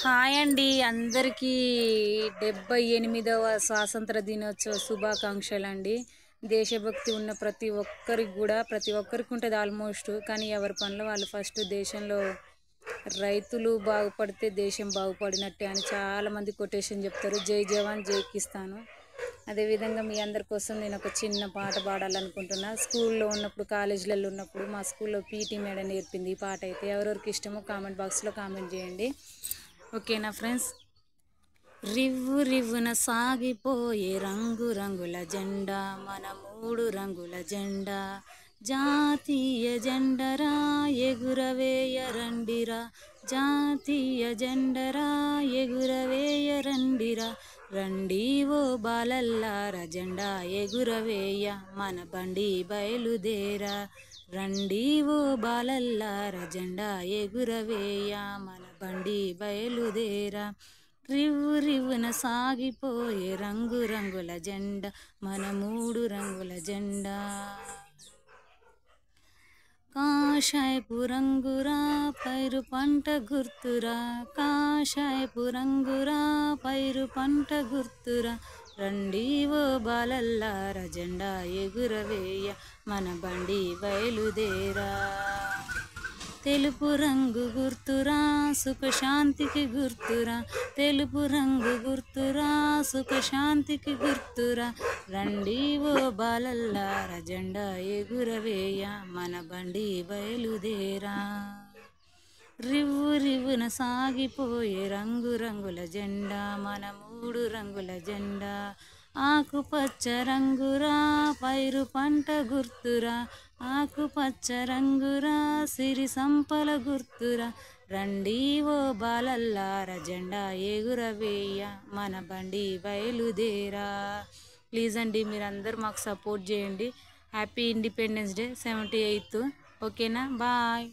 Hi అండి అందరికీ 78వ స్వాతంత్ర దినోత్సవ శుభాకాంక్షలు అండి. దేశభక్తి ఉన్న ప్రతి ఒక్కరికి ఉంటుంది ఆల్మోస్ట్. కానీ ఎవరి పనులు వాళ్ళు ఫస్ట్. దేశంలో రైతులు బాగుపడితే దేశం బాగుపడినట్టే అని చాలామంది కొటేషన్ చెప్తారు. జై జవాన్ జై కిసాన్. అదేవిధంగా మీ అందరి కోసం నేను ఒక చిన్న పాట పాడాలనుకుంటున్నా. స్కూల్లో ఉన్నప్పుడు, కాలేజీలలో ఉన్నప్పుడు మా స్కూల్లో పీటీ మేడం నేర్పింది ఈ పాట. అయితే ఎవరెవరికి ఇష్టమో కామెంట్ బాక్స్లో కామెంట్ చేయండి. ఓకేనా ఫ్రెండ్స్? రివ్వు రివ్వున సాగిపోయే రంగు రంగుల జెండా, మన 3 రంగుల జెండా. జాతీయ జెండరా ఎగురవేయ రండిరా, జాతీయ జెండరా ఎగురవేయ రండిరా. రండి ఓ బాలల్లార జెండా ఎగురవేయ, మన బండి బయలుదేరా. రండి ఓ బాలల్లార జెండా ఎగురవేయ, మన బండి బయలుదేరా. రివ్వు రివ్వున సాగిపోయే రంగు రంగుల జెండా, మన 3 రంగుల జెండా. కాషాయపు రంగురా పైరు పంట గుర్తురా, కాషాయపు రంగురా పైరు పంట గుర్తురా. రండి ఓ బాలల్లార జెండా ఎగురవేయ, మన బండి బయలుదేరా. తెలుపు రంగు గుర్తురా సుఖశాంతికి గుర్తురా, తెలుపు రంగు గుర్తురా సుఖశాంతికి గుర్తురా. రండి ఓ బాలల్లార జెండా ఎగురవేయ, మన బండి బయలుదేరా. రివ్వు రివ్వున సాగిపోయే రంగు రంగుల జెండా, మన 3 రంగుల జెండా. ఆకుపచ్చ రంగురా పైరు పంట గుర్తురా, ఆకుపచ్చ రంగురా సిరి సంపల గుర్తురా. రండి ఓ బాలల్లార జెండా ఎగురవేయ, మన బండి బయలుదేరా. ప్లీజ్ అండి మీరందరూ మాకు సపోర్ట్ చేయండి. Happy independence day 78th. ఓకేనా? బాయ్.